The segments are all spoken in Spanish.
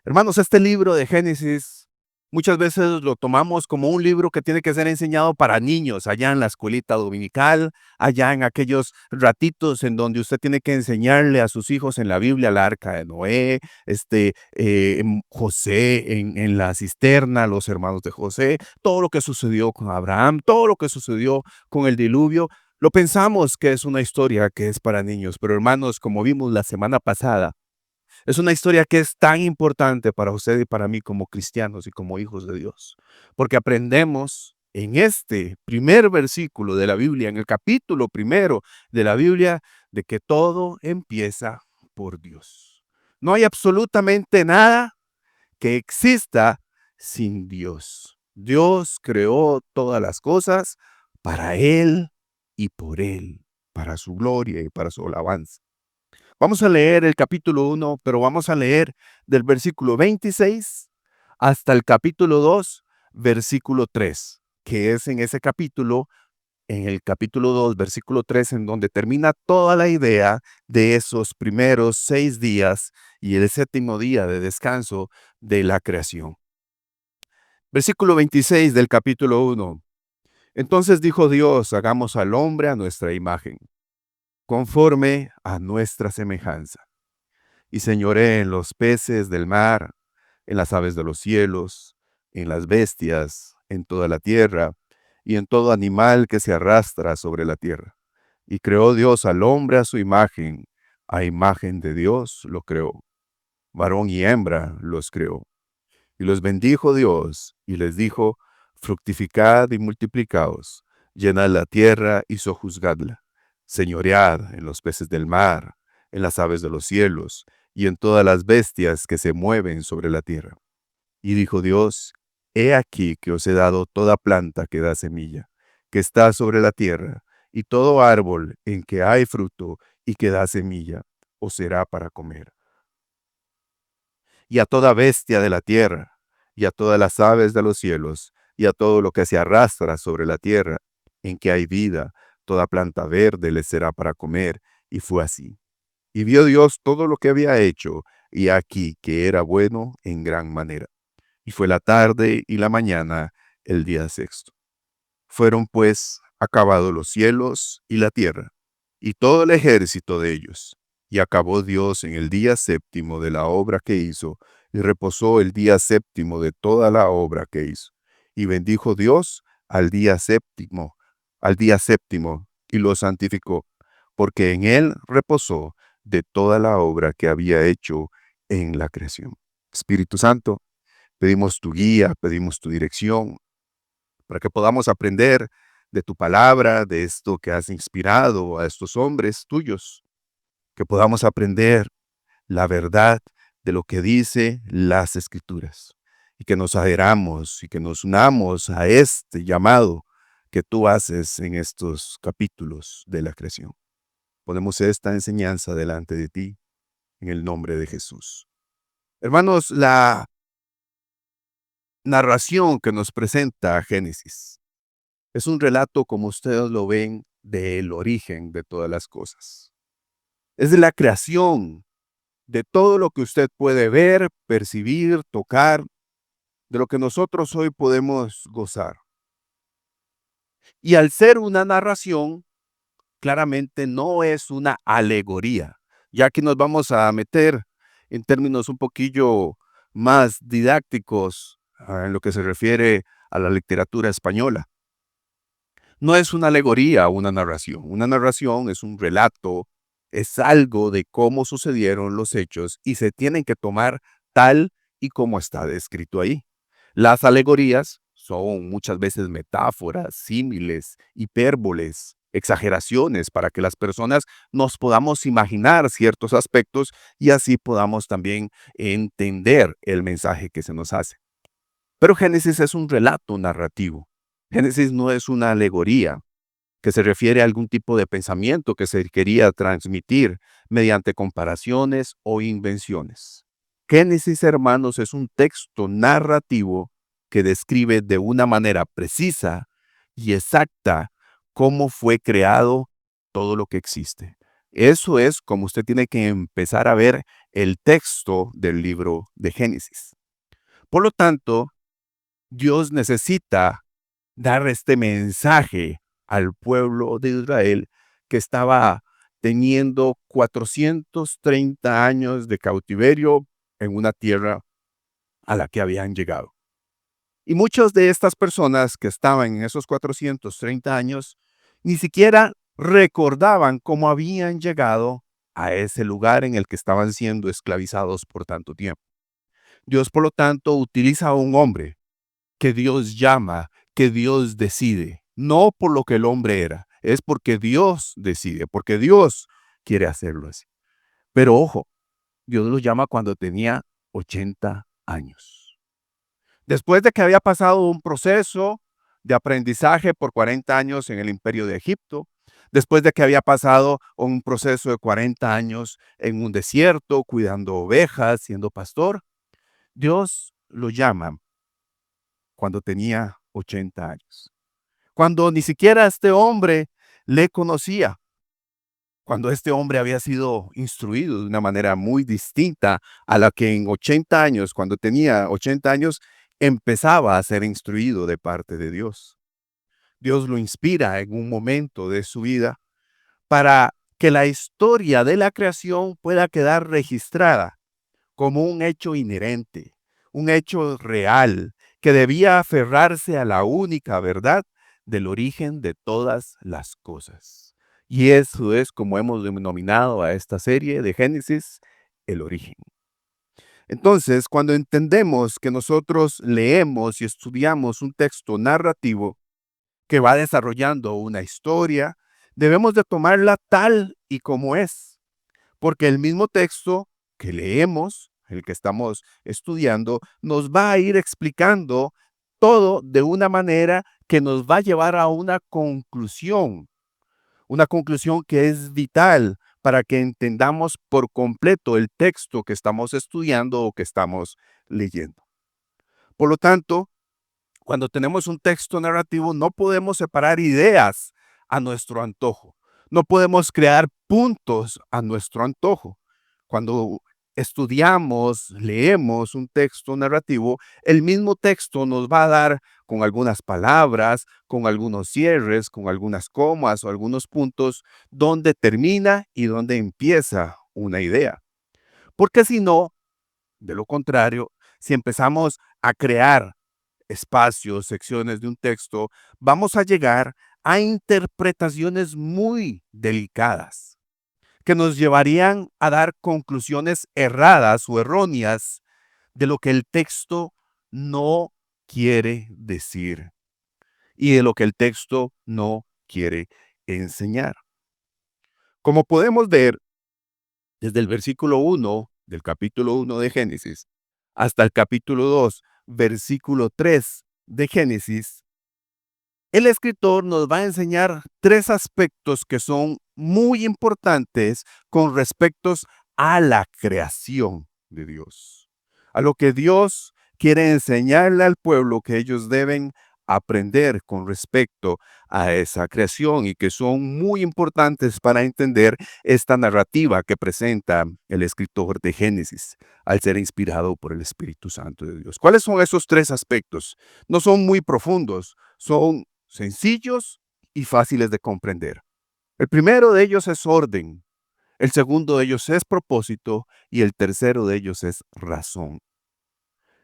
Hermanos, este libro de Génesis muchas veces lo tomamos como un libro que tiene que ser enseñado para niños, allá en la escuelita dominical, allá en aquellos ratitos en donde usted tiene que enseñarle a sus hijos en la Biblia la arca de Noé, José en la cisterna, los hermanos de José, todo lo que sucedió con Abraham, todo lo que sucedió con el diluvio. Lo pensamos que es una historia que es para niños, pero hermanos, como vimos la semana pasada, es una historia que es tan importante para usted y para mí como cristianos y como hijos de Dios, porque aprendemos en este primer versículo de la Biblia, en el capítulo primero de la Biblia, de que todo empieza por Dios. No hay absolutamente nada que exista sin Dios. Dios creó todas las cosas para Él y por Él, para su gloria y para su alabanza. Vamos a leer el capítulo 1, pero vamos a leer del versículo 26 hasta el capítulo 2, versículo 3, que es en ese capítulo, en el capítulo 2, versículo 3, en donde termina toda la idea de esos primeros 6 días y el séptimo día de descanso de la creación. Versículo 26 del capítulo 1. Entonces dijo Dios, hagamos al hombre a nuestra imagen, conforme a nuestra semejanza y señoré en los peces del mar, en las aves de los cielos, en las bestias, en toda la tierra, y en todo animal que se arrastra sobre la tierra. Y creó Dios al hombre a su imagen, a imagen de Dios lo creó. Varón y hembra los creó. Y los bendijo Dios, y les dijo, fructificad y multiplicaos, llenad la tierra y sojuzgadla, señoread en los peces del mar, en las aves de los cielos, y en todas las bestias que se mueven sobre la tierra. Y dijo Dios, he aquí que os he dado toda planta que da semilla, que está sobre la tierra, y todo árbol en que hay fruto y que da semilla, os será para comer. Y a toda bestia de la tierra, y a todas las aves de los cielos, y a todo lo que se arrastra sobre la tierra, en que hay vida, toda planta verde les será para comer. Y fue así. Y vio Dios todo lo que había hecho, y aquí que era bueno en gran manera. Y fue la tarde y la mañana el día sexto. Fueron pues acabados los cielos y la tierra, y todo el ejército de ellos. Y acabó Dios en el día séptimo de la obra que hizo, y reposó el día séptimo de toda la obra que hizo. Y bendijo Dios al día séptimo, y lo santificó, porque en él reposó de toda la obra que había hecho en la creación. Espíritu Santo, pedimos tu guía, pedimos tu dirección, para que podamos aprender de tu palabra, de esto que has inspirado a estos hombres tuyos, que podamos aprender la verdad de lo que dice las Escrituras y que nos adheramos y que nos unamos a este llamado que tú haces en estos capítulos de la creación. Ponemos esta enseñanza delante de ti en el nombre de Jesús. Hermanos, la narración que nos presenta Génesis es un relato, como ustedes lo ven, del origen de todas las cosas. Es de la creación, de todo lo que usted puede ver, percibir, tocar, de lo que nosotros hoy podemos gozar. Y al ser una narración, claramente no es una alegoría. Ya aquí nos vamos a meter en términos un poquillo más didácticos en lo que se refiere a la literatura española. No es una alegoría o una narración. Una narración es un relato, es algo de cómo sucedieron los hechos y se tienen que tomar tal y como está descrito ahí. Las alegorías son muchas veces metáforas, símiles, hipérboles, exageraciones para que las personas nos podamos imaginar ciertos aspectos y así podamos también entender el mensaje que se nos hace. Pero Génesis es un relato narrativo. Génesis no es una alegoría que se refiere a algún tipo de pensamiento que se quería transmitir mediante comparaciones o invenciones. Génesis, hermanos, es un texto narrativo que describe de una manera precisa y exacta cómo fue creado todo lo que existe. Eso es como usted tiene que empezar a ver el texto del libro de Génesis. Por lo tanto, Dios necesita dar este mensaje al pueblo de Israel que estaba teniendo 430 años de cautiverio en una tierra a la que habían llegado. Y muchas de estas personas que estaban en esos 430 años ni siquiera recordaban cómo habían llegado a ese lugar en el que estaban siendo esclavizados por tanto tiempo. Dios, por lo tanto, utiliza a un hombre que Dios llama, que Dios decide, no por lo que el hombre era, es porque Dios decide, porque Dios quiere hacerlo así. Pero ojo, Dios lo llama cuando tenía 80 años. Después de que había pasado un proceso de aprendizaje por 40 años en el imperio de Egipto, después de que había pasado un proceso de 40 años en un desierto, cuidando ovejas, siendo pastor, Dios lo llama cuando tenía 80 años. Cuando ni siquiera este hombre le conocía, cuando este hombre había sido instruido de una manera muy distinta a la que en 80 años, cuando tenía 80 años, empezaba a ser instruido de parte de Dios. Dios lo inspira en un momento de su vida para que la historia de la creación pueda quedar registrada como un hecho inherente, un hecho real, que debía aferrarse a la única verdad del origen de todas las cosas. Y eso es como hemos denominado a esta serie de Génesis, el origen. Entonces, cuando entendemos que nosotros leemos y estudiamos un texto narrativo que va desarrollando una historia, debemos de tomarla tal y como es, porque el mismo texto que leemos, el que estamos estudiando, nos va a ir explicando todo de una manera que nos va a llevar a una conclusión que es vital para que entendamos por completo el texto que estamos estudiando o que estamos leyendo. Por lo tanto, cuando tenemos un texto narrativo, no podemos separar ideas a nuestro antojo. No podemos crear puntos a nuestro antojo. Cuando estudiamos, leemos un texto narrativo, el mismo texto nos va a dar con algunas palabras, con algunos cierres, con algunas comas o algunos puntos, donde termina y donde empieza una idea. Porque si no, de lo contrario, si empezamos a crear espacios, secciones de un texto, vamos a llegar a interpretaciones muy delicadas que nos llevarían a dar conclusiones erradas o erróneas de lo que el texto no quiere decir y de lo que el texto no quiere enseñar. Como podemos ver desde el versículo 1 del capítulo 1 de Génesis hasta el capítulo 2, versículo 3 de Génesis, el escritor nos va a enseñar tres aspectos que son muy importantes con respecto a la creación de Dios, a lo que Dios quiere enseñarle al pueblo que ellos deben aprender con respecto a esa creación y que son muy importantes para entender esta narrativa que presenta el escritor de Génesis al ser inspirado por el Espíritu Santo de Dios. ¿Cuáles son esos tres aspectos? No son muy profundos, son sencillos y fáciles de comprender. El primero de ellos es orden, el segundo de ellos es propósito y el tercero de ellos es razón.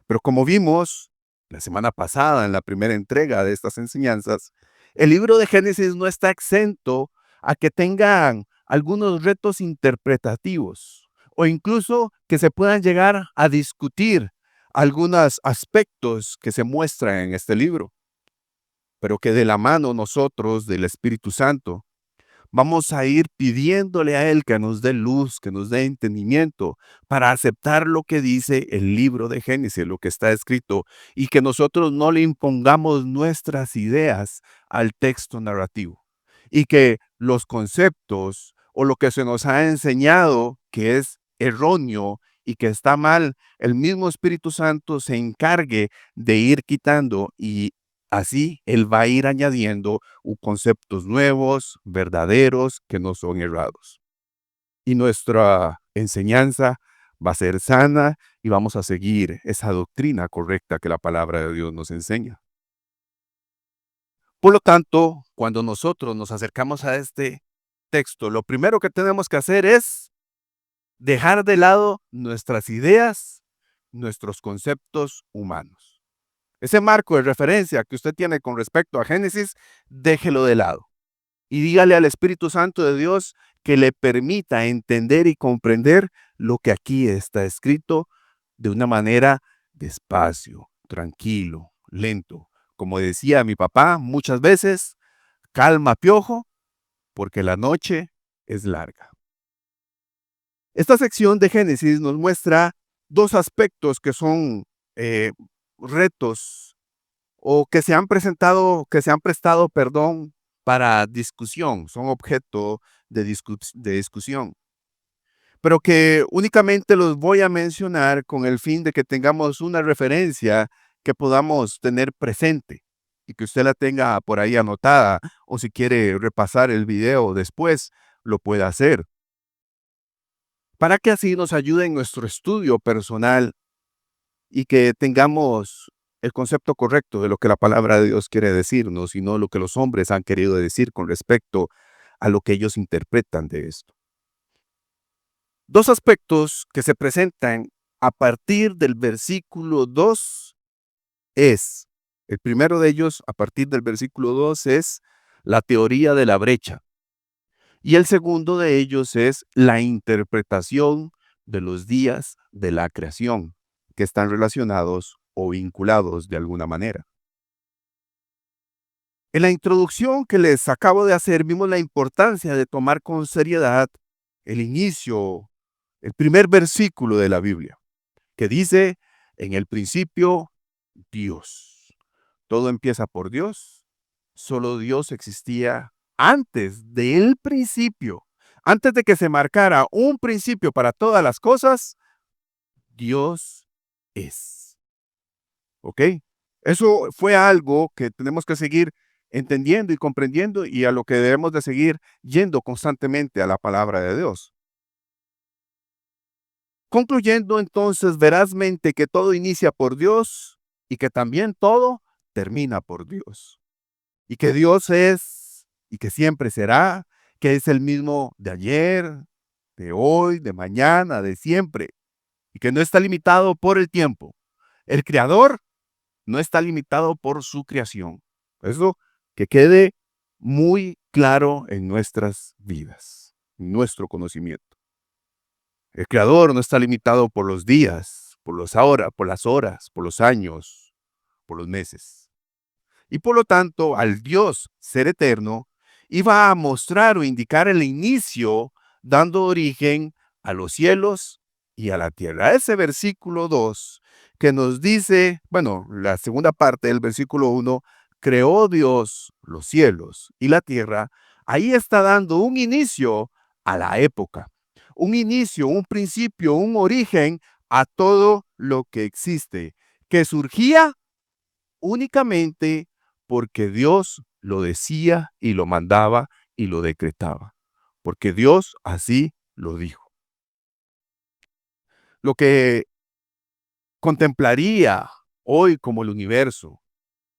Pero como vimos la semana pasada en la primera entrega de estas enseñanzas, el libro de Génesis no está exento a que tengan algunos retos interpretativos o incluso que se puedan llegar a discutir algunos aspectos que se muestran en este libro, pero que de la mano nosotros del Espíritu Santo vamos a ir pidiéndole a Él que nos dé luz, que nos dé entendimiento para aceptar lo que dice el libro de Génesis, lo que está escrito, y que nosotros no le impongamos nuestras ideas al texto narrativo. Y que los conceptos o lo que se nos ha enseñado que es erróneo y que está mal, el mismo Espíritu Santo se encargue de ir quitando y así Él va a ir añadiendo conceptos nuevos, verdaderos, que no son errados. y nuestra enseñanza va a ser sana y vamos a seguir esa doctrina correcta que la palabra de Dios nos enseña. Por lo tanto, cuando nosotros nos acercamos a este texto, lo primero que tenemos que hacer es dejar de lado nuestras ideas, nuestros conceptos humanos. Ese marco de referencia que usted tiene con respecto a Génesis, déjelo de lado y dígale al Espíritu Santo de Dios que le permita entender y comprender lo que aquí está escrito de una manera despacio, tranquilo, lento. Como decía mi papá muchas veces, calma piojo, porque la noche es larga. Esta sección de Génesis nos muestra dos aspectos que son eh, retos o que se han prestado, perdón, para discusión, son objeto de discusión, pero que únicamente los voy a mencionar con el fin de que tengamos una referencia que podamos tener presente y que usted la tenga por ahí anotada o si quiere repasar el video después, lo pueda hacer, para que así nos ayude en nuestro estudio personal y que tengamos el concepto correcto de lo que la palabra de Dios quiere decirnos y no lo que los hombres han querido decir con respecto a lo que ellos interpretan de esto. Dos aspectos que se presentan a partir del versículo 2 es, el primero de ellos a partir del versículo 2 es la teoría de la brecha y el segundo de ellos es la interpretación de los días de la creación que están relacionados o vinculados de alguna manera. En la introducción que les acabo de hacer, vimos la importancia de tomar con seriedad el inicio, el primer versículo de la Biblia, que dice, en el principio, Dios. Todo empieza por Dios. Solo Dios existía antes del principio. Antes de que se marcara un principio para todas las cosas, Dios es. ¿Ok? Eso fue algo que tenemos que seguir entendiendo y comprendiendo y a lo que debemos de seguir yendo constantemente a la palabra de Dios. Concluyendo entonces verazmente que todo inicia por Dios y que también todo termina por Dios. Y que Dios es y que siempre será, que es el mismo de ayer, de hoy, de mañana, de siempre, y que no está limitado por el tiempo. El Creador no está limitado por su creación. Eso que quede muy claro en nuestras vidas, en nuestro conocimiento. El Creador no está limitado por los días, por las horas, por los años, por los meses. Y por lo tanto, al Dios ser eterno, iba a mostrar o indicar el inicio, dando origen a los cielos y a la tierra. Ese versículo 2 que nos dice, bueno, la segunda parte del versículo 1, creó Dios los cielos y la tierra, ahí está dando un inicio a la época, un inicio, un principio, un origen a todo lo que existe, que surgía únicamente porque Dios lo decía y lo mandaba y lo decretaba, porque Dios así lo dijo. Lo que contemplaría hoy como el universo,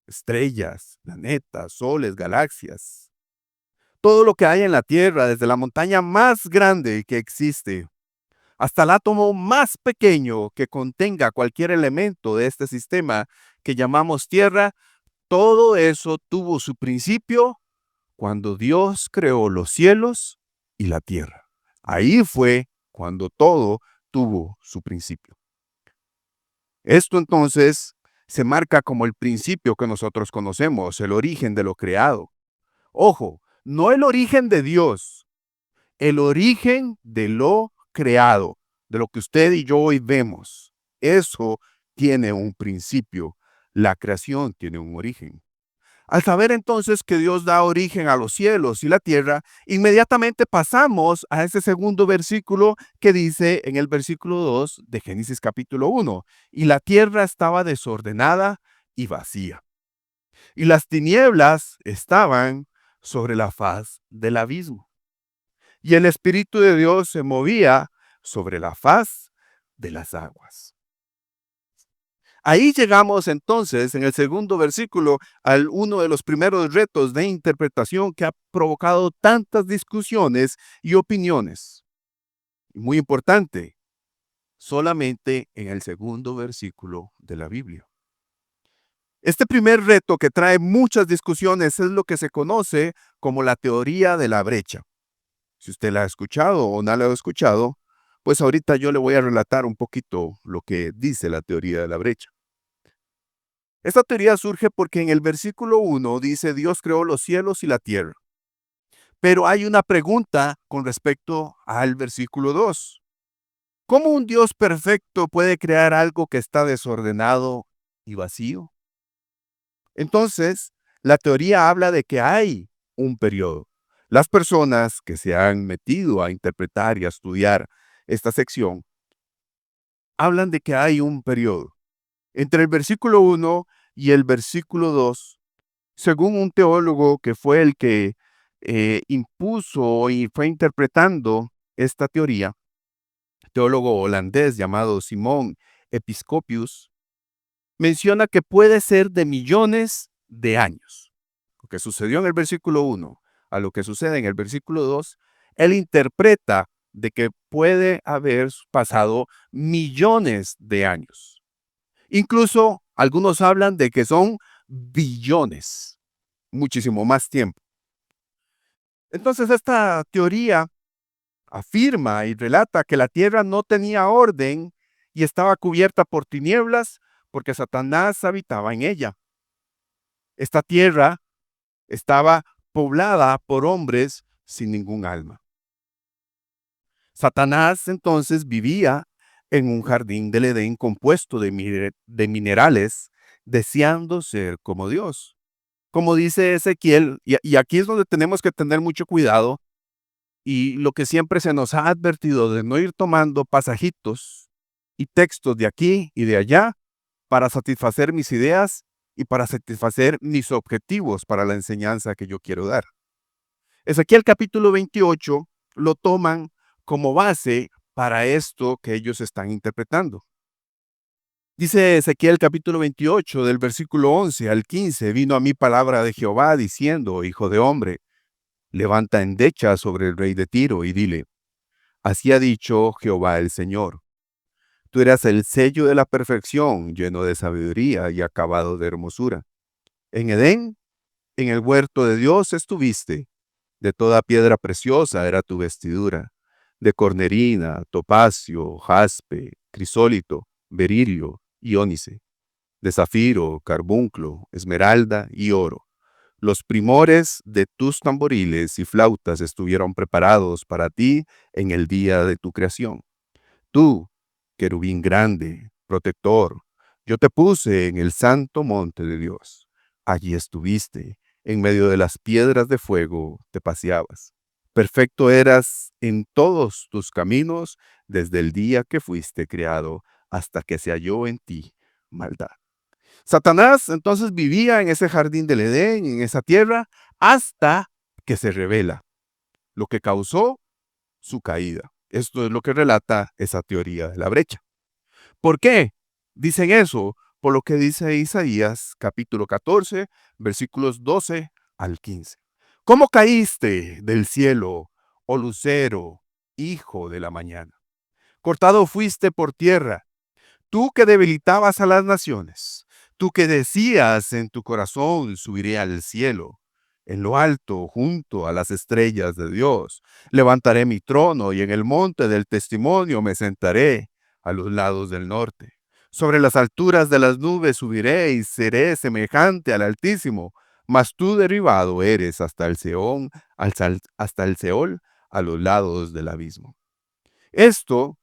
estrellas, planetas, soles, galaxias, todo lo que hay en la Tierra, desde la montaña más grande que existe hasta el átomo más pequeño que contenga cualquier elemento de este sistema que llamamos Tierra, todo eso tuvo su principio cuando Dios creó los cielos y la tierra. Ahí fue cuando todo tuvo su principio. Esto entonces se marca como el principio que nosotros conocemos, el origen de lo creado. Ojo, no el origen de Dios, el origen de lo creado, de lo que usted y yo hoy vemos. Eso tiene un principio. La creación tiene un origen. Al saber entonces que Dios da origen a los cielos y la tierra, inmediatamente pasamos a ese segundo versículo que dice en el versículo 2 de Génesis capítulo 1, y la tierra estaba desordenada y vacía, y las tinieblas estaban sobre la faz del abismo. y el Espíritu de Dios se movía sobre la faz de las aguas. Ahí llegamos entonces en el segundo versículo al uno de los primeros retos de interpretación que ha provocado tantas discusiones y opiniones. Muy importante, solamente en el segundo versículo de la Biblia. Este primer reto que trae muchas discusiones es lo que se conoce como la teoría de la brecha. Si usted la ha escuchado o no la ha escuchado, pues ahorita yo le voy a relatar un poquito lo que dice la teoría de la brecha. Esta teoría surge porque en el versículo 1 dice Dios creó los cielos y la tierra. Pero hay una pregunta con respecto al versículo 2. ¿Cómo un Dios perfecto puede crear algo que está desordenado y vacío? Entonces, la teoría habla de que hay un periodo. Las personas que se han metido a interpretar y a estudiar esta sección hablan de que hay un periodo entre el versículo 1 y el versículo 2, según un teólogo que fue el que impuso y fue interpretando esta teoría, teólogo holandés llamado Simon Episcopius, menciona que puede ser de millones de años. Lo que sucedió en el versículo 1 a lo que sucede en el versículo 2, él interpreta de que puede haber pasado millones de años. Incluso algunos hablan de que son billones, muchísimo más tiempo. Entonces esta teoría afirma y relata que la tierra no tenía orden y estaba cubierta por tinieblas porque Satanás habitaba en ella. Esta tierra estaba poblada por hombres sin ningún alma. Satanás entonces vivía en un jardín del Edén compuesto de minerales, deseando ser como Dios. Como dice Ezequiel, y aquí es donde tenemos que tener mucho cuidado, y lo que siempre se nos ha advertido de no ir tomando pasajitos y textos de aquí y de allá para satisfacer mis ideas y para satisfacer mis objetivos para la enseñanza que yo quiero dar. Ezequiel capítulo 28 lo toman como base para esto que ellos están interpretando. Dice Ezequiel capítulo 28 del versículo 11 al 15, vino a mí palabra de Jehová diciendo, hijo de hombre, levanta endecha sobre el rey de Tiro y dile, así ha dicho Jehová el Señor. Tú eras el sello de la perfección, lleno de sabiduría y acabado de hermosura. En Edén, en el huerto de Dios estuviste. De toda piedra preciosa era tu vestidura, de cornerina, topacio, jaspe, crisólito, berilio y ónice, de zafiro, carbunclo, esmeralda y oro. Los primores de tus tamboriles y flautas estuvieron preparados para ti en el día de tu creación. Tú, querubín grande, protector, yo te puse en el santo monte de Dios. Allí estuviste, en medio de las piedras de fuego te paseabas. Perfecto eras en todos tus caminos desde el día que fuiste creado hasta que se halló en ti maldad. Satanás entonces vivía en ese jardín del Edén, en esa tierra, hasta que se revela, lo que causó su caída. Esto es lo que relata esa teoría de la brecha. ¿Por qué dicen eso? Por lo que dice Isaías capítulo 14, versículos 12 al 15. ¿Cómo caíste del cielo, oh lucero, hijo de la mañana? Cortado fuiste por tierra, tú que debilitabas a las naciones, tú que decías en tu corazón, subiré al cielo, en lo alto, junto a las estrellas de Dios, levantaré mi trono y en el monte del testimonio me sentaré a los lados del norte. Sobre las alturas de las nubes subiré y seré semejante al Altísimo, mas tú derribado eres hasta el Seol, hasta el Seol, a los lados del abismo. Esto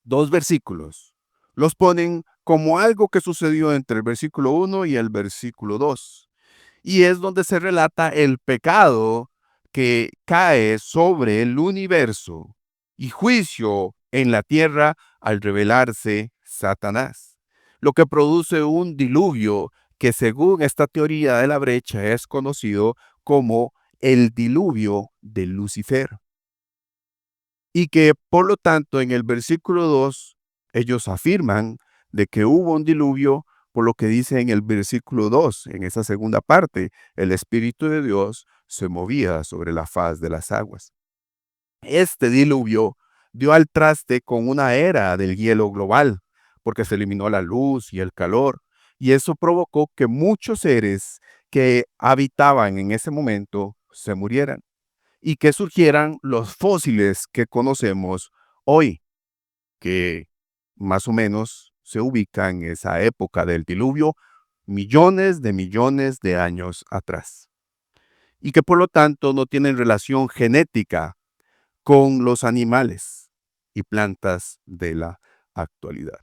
dos versículos. Los ponen como algo que sucedió entre el versículo 1 y el versículo 2. Y es donde se relata el pecado que cae sobre el universo y juicio en la tierra al revelarse Satanás, lo que produce un diluvio que según esta teoría de la brecha es conocido como el diluvio de Lucifer. y que por lo tanto en el versículo 2 ellos afirman de que hubo un diluvio, por lo que dice en el versículo 2 en esa segunda parte, el Espíritu de Dios se movía sobre la faz de las aguas. Este diluvio dio al traste con una era del hielo global, porque se eliminó la luz y el calor, y eso provocó que muchos seres que habitaban en ese momento se murieran y que surgieran los fósiles que conocemos hoy, que más o menos se ubican en esa época del diluvio, millones de años atrás, y que por lo tanto no tienen relación genética con los animales y plantas de la actualidad.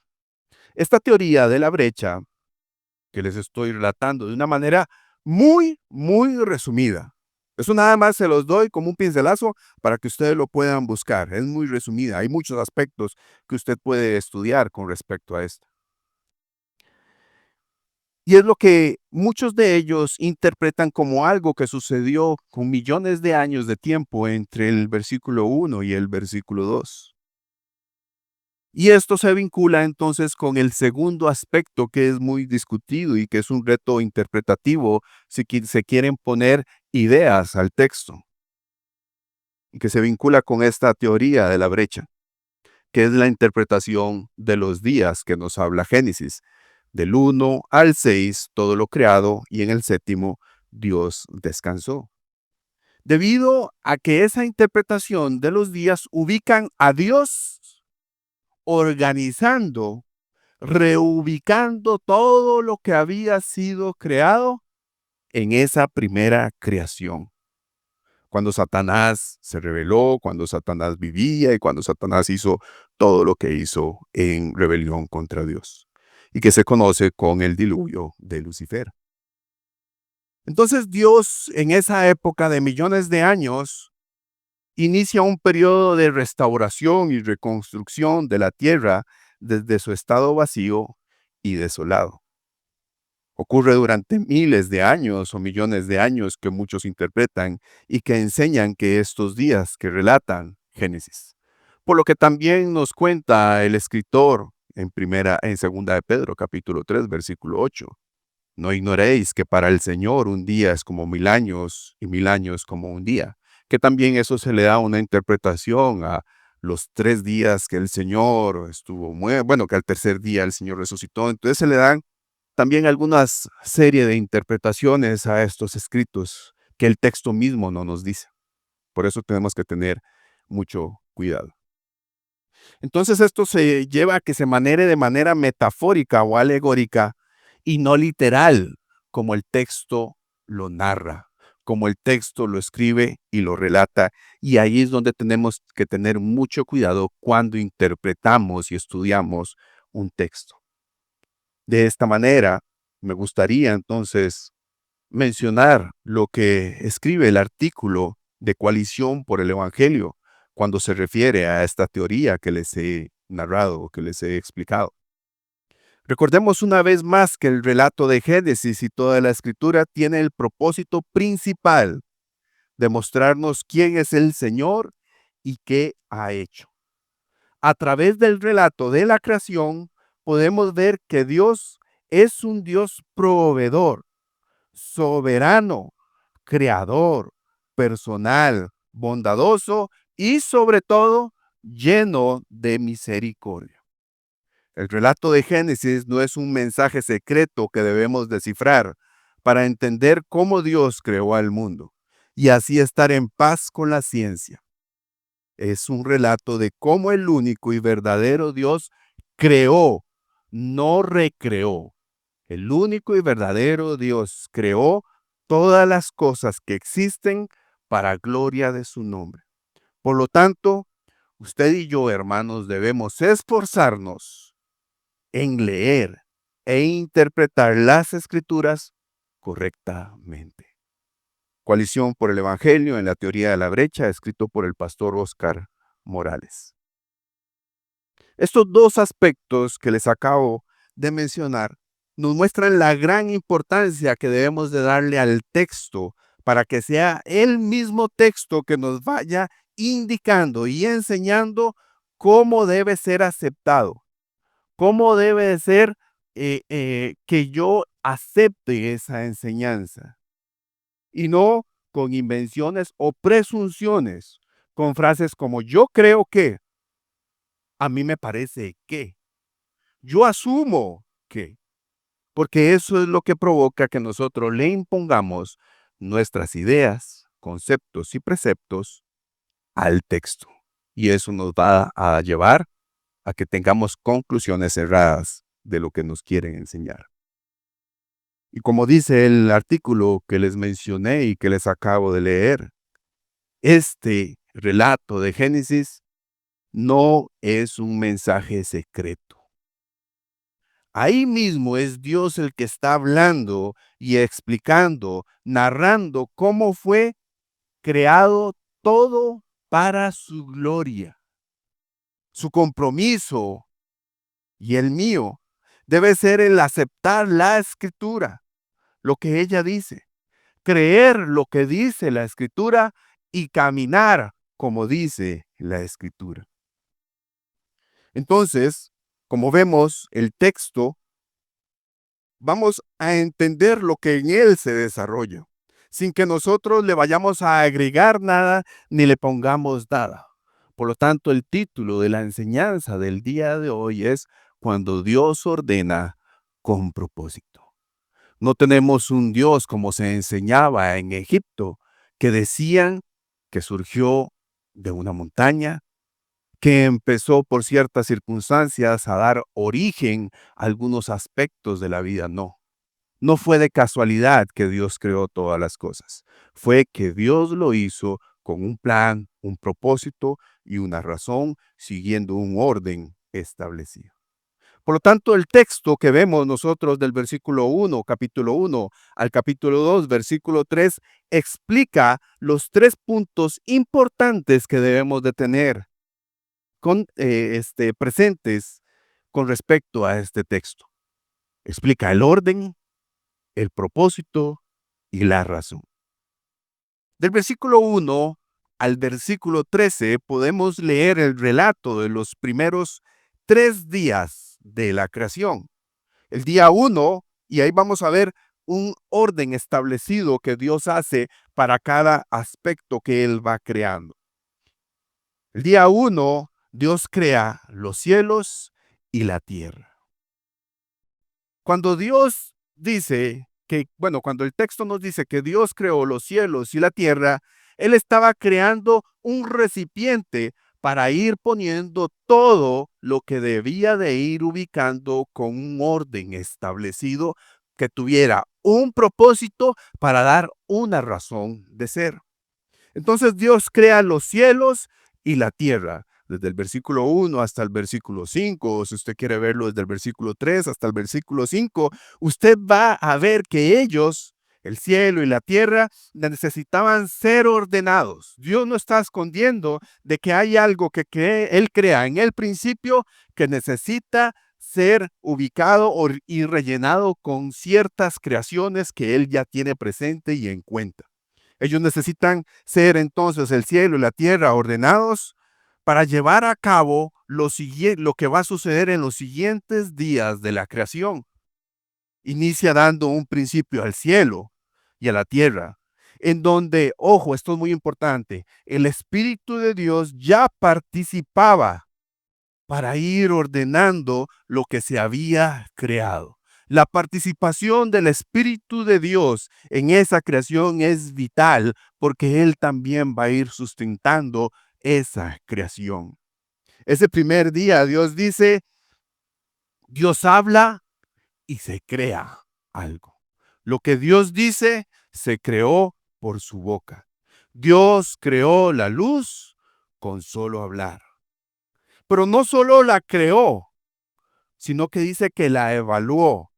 Esta teoría de la brecha que les estoy relatando de una manera muy resumida. Eso nada más se los doy como un pincelazo para que ustedes lo puedan buscar. Es muy resumida. Hay muchos aspectos que usted puede estudiar con respecto a esto. Y es lo que muchos de ellos interpretan como algo que sucedió con millones de años de tiempo entre el versículo 1 y el versículo 2. Y esto se vincula entonces con el segundo aspecto que es muy discutido y que es un reto interpretativo si se quieren poner ideas al texto, y que se vincula con esta teoría de la brecha, que es la interpretación de los días que nos habla Génesis. Del 1 al 6, todo lo creado, y en el séptimo, Dios descansó. Debido a que esa interpretación de los días ubican a Dios organizando, reubicando todo lo que había sido creado en esa primera creación. Cuando Satanás se rebeló, cuando Satanás vivía y cuando Satanás hizo todo lo que hizo en rebelión contra Dios, y que se conoce con el diluvio de Lucifer. Entonces Dios en esa época de millones de años inicia un periodo de restauración y reconstrucción de la tierra desde su estado vacío y desolado. Ocurre durante miles de años o millones de años que muchos interpretan y que enseñan que estos días que relatan Génesis. Por lo que también nos cuenta el escritor en segunda de Pedro, capítulo 3, versículo 8. No ignoréis que para el Señor un día es como 1000 años y 1000 años como un día. Que también eso se le da una interpretación a los 3 días que el Señor estuvo muerto, bueno, que al tercer día el Señor resucitó. Entonces se le dan también algunas serie de interpretaciones a estos escritos que el texto mismo no nos dice. Por eso tenemos que tener mucho cuidado. Entonces esto se lleva a que se maneje de manera metafórica o alegórica y no literal, como el texto lo narra, como el texto lo escribe y lo relata. Y ahí es donde tenemos que tener mucho cuidado cuando interpretamos y estudiamos un texto. De esta manera, me gustaría entonces mencionar lo que escribe el artículo de Coalición por el Evangelio cuando se refiere a esta teoría que les he narrado, que les he explicado. Recordemos una vez más que el relato de Génesis y toda la escritura tiene el propósito principal de mostrarnos quién es el Señor y qué ha hecho. A través del relato de la creación podemos ver que Dios es un Dios proveedor, soberano, creador, personal, bondadoso y sobre todo lleno de misericordia. El relato de Génesis no es un mensaje secreto que debemos descifrar para entender cómo Dios creó al mundo y así estar en paz con la ciencia. Es un relato de cómo el único y verdadero Dios creó, no recreó. El único y verdadero Dios creó todas las cosas que existen para gloria de su nombre. Por lo tanto, usted y yo, hermanos, debemos esforzarnos en leer e interpretar las escrituras correctamente. Coalición por el Evangelio en la teoría de la brecha, escrito por el pastor Oscar Morales. Estos dos aspectos que les acabo de mencionar nos muestran la gran importancia que debemos de darle al texto para que sea el mismo texto que nos vaya indicando y enseñando cómo debe ser aceptado, cómo debe de ser que yo acepte esa enseñanza y no con invenciones o presunciones, con frases como yo creo que, a mí me parece que, yo asumo que, porque eso es lo que provoca que nosotros le impongamos nuestras ideas, conceptos y preceptos al texto. Y eso nos va a llevar a que tengamos conclusiones erradas de lo que nos quieren enseñar. Y como dice el artículo que les mencioné y que les acabo de leer, este relato de Génesis no es un mensaje secreto. Ahí mismo es Dios el que está hablando y explicando, narrando cómo fue creado todo para su gloria. Su compromiso y el mío debe ser el aceptar la escritura, lo que ella dice, creer lo que dice la escritura y caminar como dice la escritura. Entonces, como vemos, el texto, vamos a entender lo que en él se desarrolla, sin que nosotros le vayamos a agregar nada ni le pongamos nada. Por lo tanto, el título de la enseñanza del día de hoy es Cuando Dios ordena con propósito. No tenemos un Dios como se enseñaba en Egipto, que decían que surgió de una montaña, que empezó por ciertas circunstancias a dar origen a algunos aspectos de la vida. No, no fue de casualidad que Dios creó todas las cosas. Fue que Dios lo hizo con un plan, un propósito y una razón, siguiendo un orden establecido. Por lo tanto, el texto que vemos nosotros del versículo 1, capítulo 1, al capítulo 2, versículo 3, explica los tres puntos importantes que debemos de tener presentes con respecto a este texto. Explica el orden, el propósito y la razón. Del versículo 1 al versículo 13 podemos leer el relato de los primeros 3 días de la creación. El día 1, y ahí vamos a ver un orden establecido que Dios hace para cada aspecto que Él va creando. El día 1, Dios crea los cielos y la tierra. Cuando Dios dice que, bueno, cuando el texto nos dice que Dios creó los cielos y la tierra, Él estaba creando un recipiente para ir poniendo todo lo que debía de ir ubicando con un orden establecido que tuviera un propósito para dar una razón de ser. Entonces Dios crea los cielos y la tierra, desde el versículo 1 hasta el versículo 5, o si usted quiere verlo desde el versículo 3 hasta el versículo 5, usted va a ver que ellos, el cielo y la tierra, necesitaban ser ordenados. Dios no está escondiendo de que hay algo que Él crea en el principio que necesita ser ubicado y rellenado con ciertas creaciones que Él ya tiene presente y en cuenta. Ellos necesitan ser entonces el cielo y la tierra ordenados para llevar a cabo lo que va a suceder en los siguientes días de la creación. Inicia dando un principio al cielo y a la tierra, en donde, ojo, esto es muy importante, el Espíritu de Dios ya participaba para ir ordenando lo que se había creado. La participación del Espíritu de Dios en esa creación es vital porque Él también va a ir sustentando esa creación. Ese primer día Dios dice, Dios habla y se crea algo. Lo que Dios dice se creó por su boca. Dios creó la luz con solo hablar. Pero no solo la creó, sino que dice que la evaluó,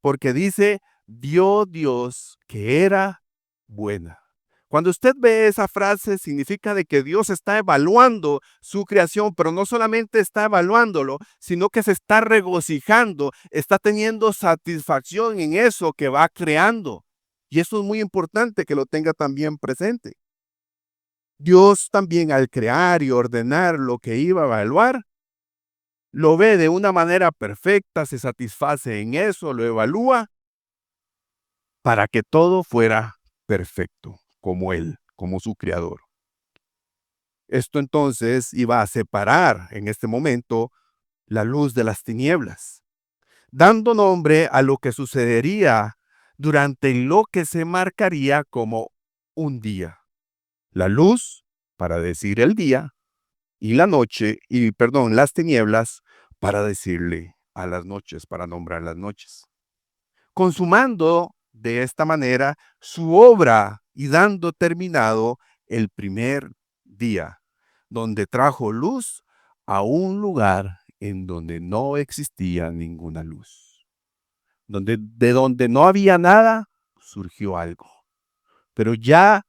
porque dice, vio Dios que era buena. Cuando usted ve esa frase, significa de que Dios está evaluando su creación, pero no solamente está evaluándolo, sino que se está regocijando, está teniendo satisfacción en eso que va creando. Y eso es muy importante que lo tenga también presente. Dios también al crear y ordenar lo que iba a evaluar, lo ve de una manera perfecta, se satisface en eso, lo evalúa para que todo fuera perfecto, como Él, como su creador. Esto entonces iba a separar en este momento la luz de las tinieblas, dando nombre a lo que sucedería durante lo que se marcaría como un día. La luz, para decir el día, y la noche, y perdón, las tinieblas, para decirle a las noches, para nombrar las noches. Consumando de esta manera su obra y dando terminado el primer día, donde trajo luz a un lugar en donde no existía ninguna luz. De donde no había nada, surgió algo. Pero ya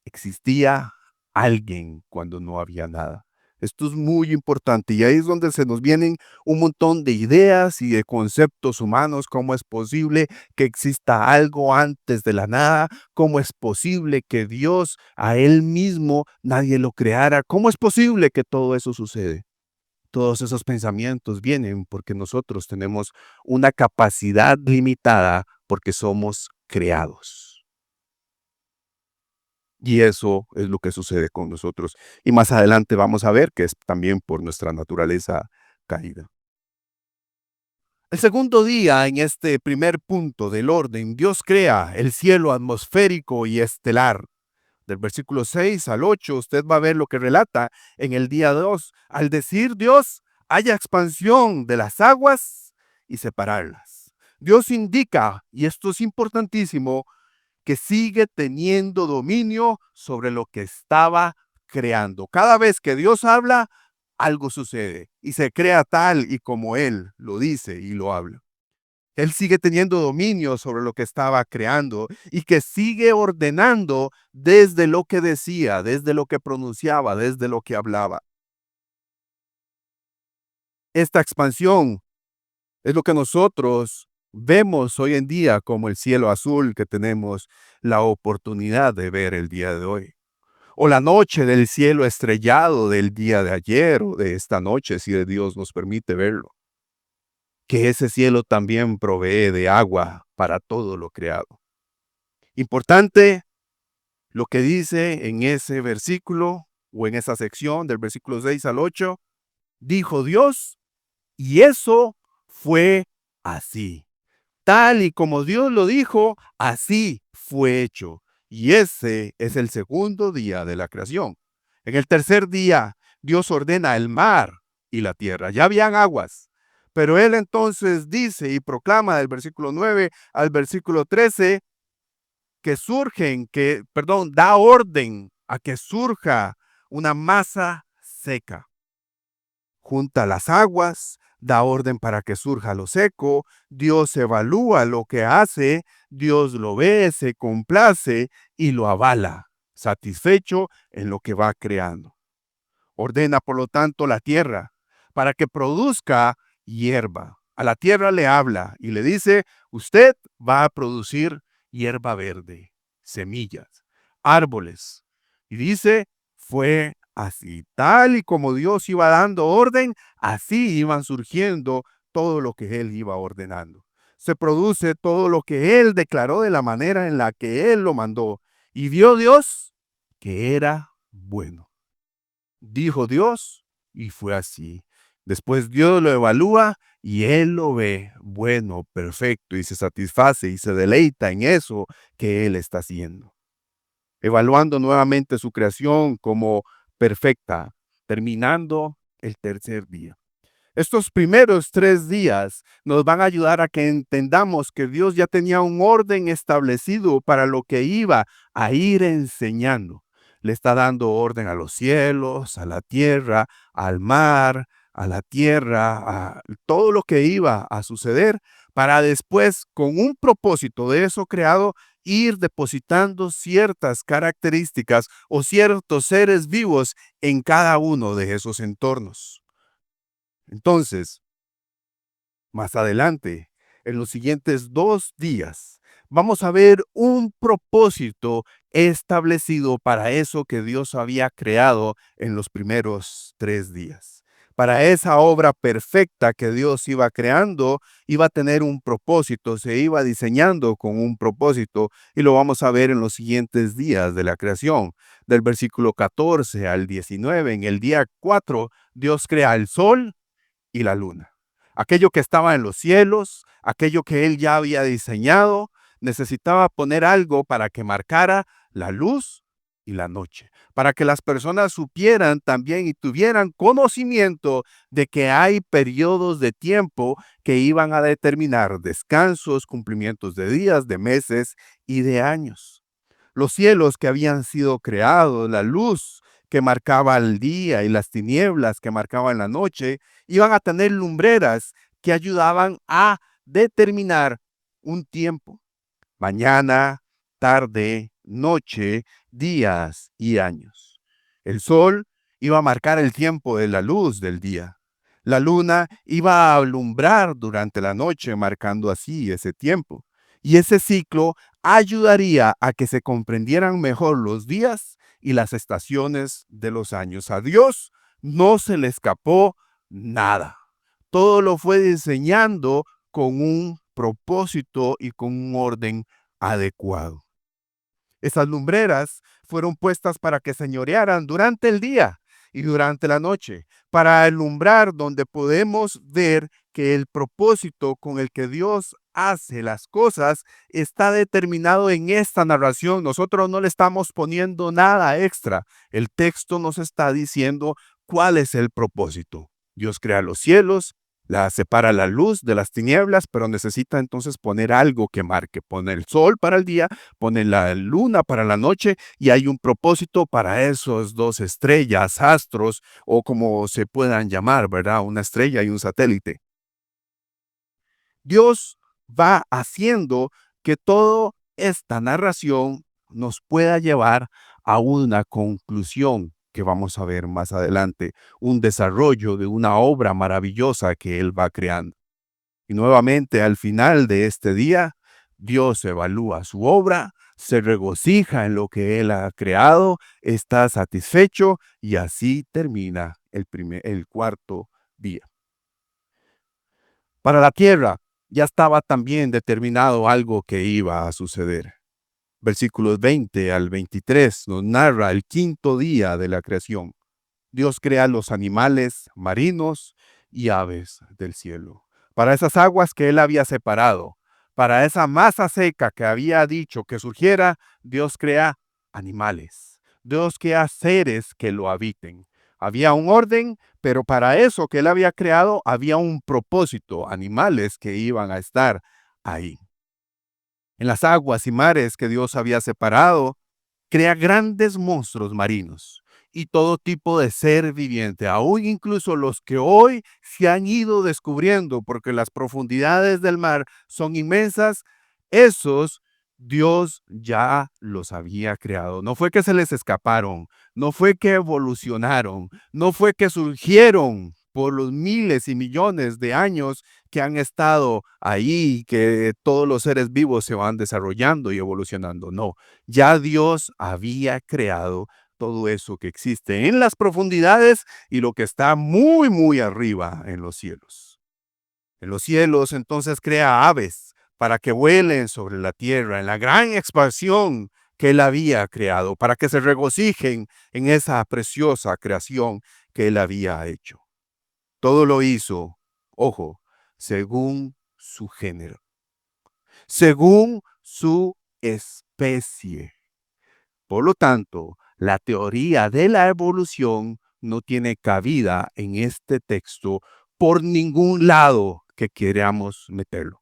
existía alguien cuando no había nada. Esto es muy importante y ahí es donde se nos vienen un montón de ideas y de conceptos humanos. ¿Cómo es posible que exista algo antes de la nada? ¿Cómo es posible que Dios a Él mismo nadie lo creara? ¿Cómo es posible que todo eso sucede? Todos esos pensamientos vienen porque nosotros tenemos una capacidad limitada porque somos creados. Y eso es lo que sucede con nosotros. Y más adelante vamos a ver que es también por nuestra naturaleza caída. El segundo día, en este primer punto del orden, Dios crea el cielo atmosférico y estelar. Del versículo 6 al 8, usted va a ver lo que relata en el día 2. Al decir Dios, haya expansión de las aguas y separarlas. Dios indica, y esto es importantísimo, que sigue teniendo dominio sobre lo que estaba creando. Cada vez que Dios habla, algo sucede y se crea tal y como Él lo dice y lo habla. Él sigue teniendo dominio sobre lo que estaba creando y que sigue ordenando desde lo que decía, desde lo que pronunciaba, desde lo que hablaba. Esta expansión es lo que nosotros vemos hoy en día como el cielo azul que tenemos la oportunidad de ver el día de hoy. O la noche del cielo estrellado del día de ayer o de esta noche, si Dios nos permite verlo. Que ese cielo también provee de agua para todo lo creado. Importante lo que dice en ese versículo o en esa sección del versículo 6 al 8. Dijo Dios, y eso fue así. Tal y como Dios lo dijo, así fue hecho. Y ese es el segundo día de la creación. En el tercer día, Dios ordena el mar y la tierra. Ya habían aguas. Pero Él entonces dice y proclama del versículo 9 al versículo 13 que da orden a que surja una masa seca, junta las aguas, da orden para que surja lo seco, Dios evalúa lo que hace, Dios lo ve, se complace y lo avala, satisfecho en lo que va creando. Ordena, por lo tanto, la tierra para que produzca hierba. A la tierra le habla y le dice, usted va a producir hierba verde, semillas, árboles. Y dice, fue así, tal y como Dios iba dando orden, así iban surgiendo todo lo que Él iba ordenando. Se produce todo lo que Él declaró de la manera en la que Él lo mandó. Y vio Dios que era bueno. Dijo Dios y fue así. Después Dios lo evalúa y Él lo ve bueno, perfecto y se satisface y se deleita en eso que Él está haciendo. Evaluando nuevamente su creación como perfecta, terminando el tercer día. Estos primeros 3 días nos van a ayudar a que entendamos que Dios ya tenía un orden establecido para lo que iba a ir enseñando. Le está dando orden a los cielos, a la tierra, al mar, a la tierra, a todo lo que iba a suceder, para después, con un propósito de eso creado, ir depositando ciertas características o ciertos seres vivos en cada uno de esos entornos. Entonces, más adelante, en los siguientes 2 días, vamos a ver un propósito establecido para eso que Dios había creado en los primeros 3 días. Para esa obra perfecta que Dios iba creando, iba a tener un propósito, se iba diseñando con un propósito, y lo vamos a ver en los siguientes días de la creación. Del versículo 14 al 19, en el día 4, Dios crea el sol y la luna. Aquello que estaba en los cielos, aquello que él ya había diseñado, necesitaba poner algo para que marcara la luz y la noche, para que las personas supieran también y tuvieran conocimiento de que hay periodos de tiempo que iban a determinar descansos, cumplimientos de días, de meses y de años. Los cielos que habían sido creados, la luz que marcaba el día y las tinieblas que marcaban la noche, iban a tener lumbreras que ayudaban a determinar un tiempo: mañana, tarde, noche, días y años. El sol iba a marcar el tiempo de la luz del día. La luna iba a alumbrar durante la noche, marcando así ese tiempo. Y ese ciclo ayudaría a que se comprendieran mejor los días y las estaciones de los años. A Dios no se le escapó nada. Todo lo fue diseñando con un propósito y con un orden adecuado. Esas lumbreras fueron puestas para que señorearan durante el día y durante la noche, para alumbrar donde podemos ver que el propósito con el que Dios hace las cosas está determinado en esta narración. Nosotros no le estamos poniendo nada extra. El texto nos está diciendo cuál es el propósito. Dios crea los cielos, separa la luz de las tinieblas, pero necesita entonces poner algo que marque. Pone el sol para el día, pone la luna para la noche, y hay un propósito para esos dos estrellas, astros, o como se puedan llamar, ¿verdad? Una estrella y un satélite. Dios va haciendo que toda esta narración nos pueda llevar a una conclusión que vamos a ver más adelante, un desarrollo de una obra maravillosa que Él va creando. Y nuevamente, al final de este día, Dios evalúa su obra, se regocija en lo que Él ha creado, está satisfecho, y así termina el cuarto día. Para la tierra ya estaba también determinado algo que iba a suceder. Versículos 20 al 23 nos narra el quinto día de la creación. Dios crea los animales marinos y aves del cielo. Para esas aguas que Él había separado, para esa masa seca que había dicho que surgiera, Dios crea animales. Dios crea seres que lo habiten. Había un orden, pero para eso que Él había creado había un propósito: animales que iban a estar ahí. En las aguas y mares que Dios había separado, crea grandes monstruos marinos y todo tipo de ser viviente, aún incluso los que hoy se han ido descubriendo, porque las profundidades del mar son inmensas. Esos Dios ya los había creado. No fue que se les escaparon, no fue que evolucionaron, no fue que surgieron por los miles y millones de años que han estado ahí, que todos los seres vivos se van desarrollando y evolucionando. No, ya Dios había creado todo eso que existe en las profundidades y lo que está muy, muy arriba en los cielos. En los cielos entonces crea aves para que vuelen sobre la tierra en la gran expansión que Él había creado, para que se regocijen en esa preciosa creación que Él había hecho. Todo lo hizo, ojo, según su género, según su especie. Por lo tanto, la teoría de la evolución no tiene cabida en este texto por ningún lado que queramos meterlo.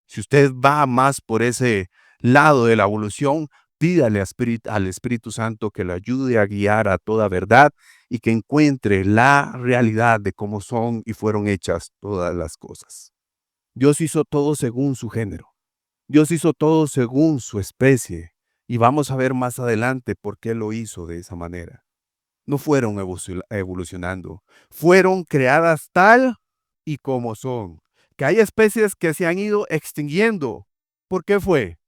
Si usted va más por ese lado de la evolución, pídale al Espíritu Santo que le ayude a guiar a toda verdad y que encuentre la realidad de cómo son y fueron hechas todas las cosas. Dios hizo todo según su género. Dios hizo todo según su especie, y vamos a ver más adelante por qué lo hizo de esa manera. No fueron evolucionando, fueron creadas tal y como son. Que hay especies que se han ido extinguiendo. ¿Por qué fue?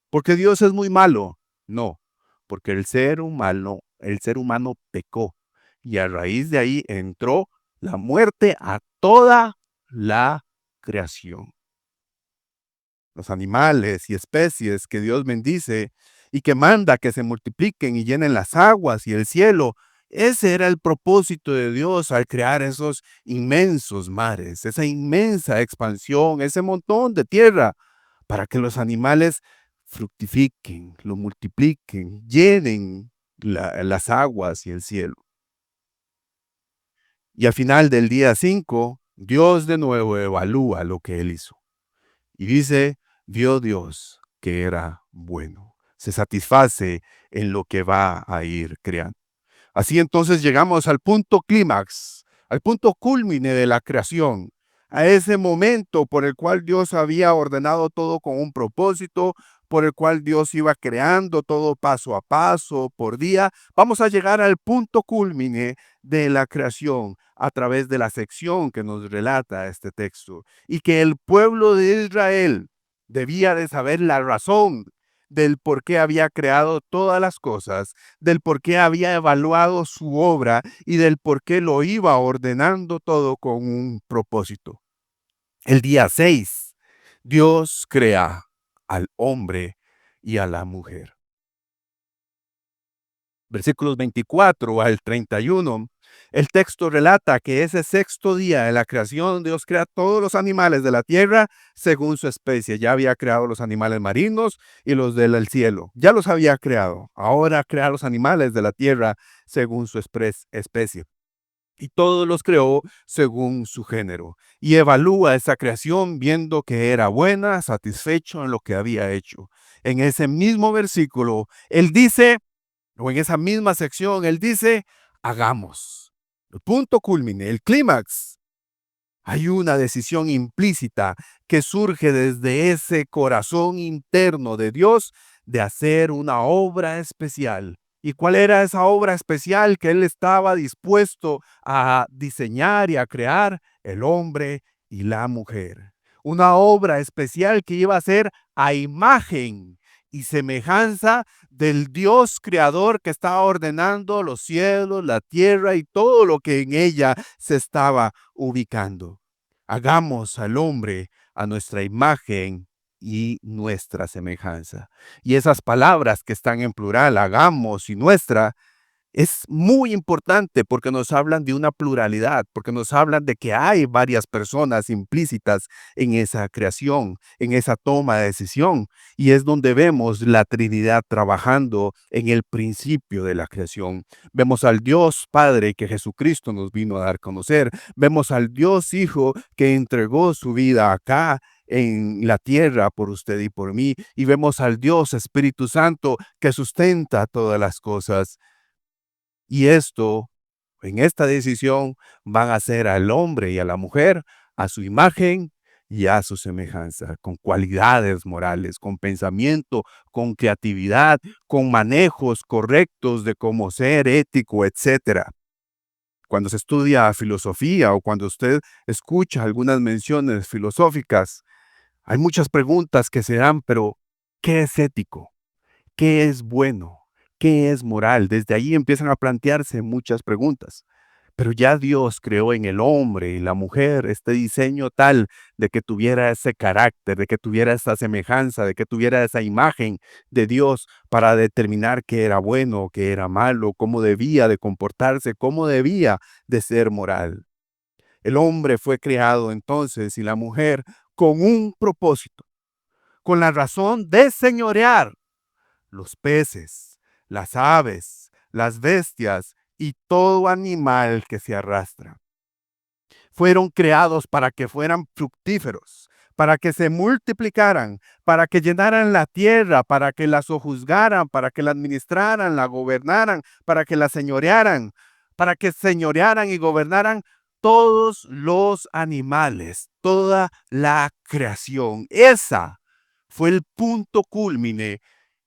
Porque Dios es muy malo. No, porque el ser humano pecó y a raíz de ahí entró la muerte a toda la creación. Los animales y especies que Dios bendice y que manda que se multipliquen y llenen las aguas y el cielo. Ese era el propósito de Dios al crear esos inmensos mares, esa inmensa expansión, ese montón de tierra, para que los animales fructifiquen, lo multipliquen, llenen las aguas y el cielo. Y al final del día 5, Dios de nuevo evalúa lo que él hizo. Y dice, vio Dios que era bueno. Se satisface en lo que va a ir creando. Así entonces llegamos al punto clímax, al punto culmine de la creación, a ese momento por el cual Dios había ordenado todo con un propósito, por el cual Dios iba creando todo paso a paso, por día. Vamos a llegar al punto culmine de la creación a través de la sección que nos relata este texto y que el pueblo de Israel debía de saber la razón del por qué había creado todas las cosas, del por qué había evaluado su obra y del por qué lo iba ordenando todo con un propósito. El día 6, Dios crea al hombre y a la mujer. Versículos 24 al 31, el texto relata que ese sexto día de la creación, Dios crea todos los animales de la tierra según su especie. Ya había creado los animales marinos y los del cielo. Ya los había creado. Ahora crea los animales de la tierra según su especie. Y todos los creó según su género. Y evalúa esa creación viendo que era buena, satisfecho en lo que había hecho. En ese mismo versículo, él dice, o en esa misma sección, él dice, hagamos. El punto culmine, el clímax. Hay una decisión implícita que surge desde ese corazón interno de Dios de hacer una obra especial. ¿Y cuál era esa obra especial que él estaba dispuesto a diseñar y a crear? El hombre y la mujer. Una obra especial que iba a ser a imagen y semejanza del Dios creador que estaba ordenando los cielos, la tierra y todo lo que en ella se estaba ubicando. Hagamos al hombre a nuestra imagen y nuestra semejanza. Y esas palabras que están en plural, hagamos y nuestra, es muy importante porque nos hablan de una pluralidad, porque nos hablan de que hay varias personas implícitas en esa creación, en esa toma de decisión. Y es donde vemos la Trinidad trabajando en el principio de la creación. Vemos al Dios Padre que Jesucristo nos vino a dar a conocer. Vemos al Dios Hijo que entregó su vida acá en la tierra por usted y por mí. Y vemos al Dios Espíritu Santo que sustenta todas las cosas. Y esto, en esta decisión, van a hacer al hombre y a la mujer a su imagen y a su semejanza, con cualidades morales, con pensamiento, con creatividad, con manejos correctos de cómo ser ético, etcétera. Cuando se estudia filosofía o cuando usted escucha algunas menciones filosóficas, hay muchas preguntas que se dan, pero ¿qué es ético? ¿Qué es bueno? ¿Qué es moral? Desde ahí empiezan a plantearse muchas preguntas. Pero ya Dios creó en el hombre y la mujer este diseño tal de que tuviera ese carácter, de que tuviera esa semejanza, de que tuviera esa imagen de Dios para determinar qué era bueno, qué era malo, cómo debía de comportarse, cómo debía de ser moral. El hombre fue creado entonces y la mujer con un propósito, con la razón de señorear los peces, las aves, las bestias y todo animal que se arrastra. Fueron creados para que fueran fructíferos, para que se multiplicaran, para que llenaran la tierra, para que la sojuzgaran, para que la administraran, la gobernaran, para que la señorearan, para que señorearan y gobernaran todos los animales, toda la creación. Esa fue el punto culmine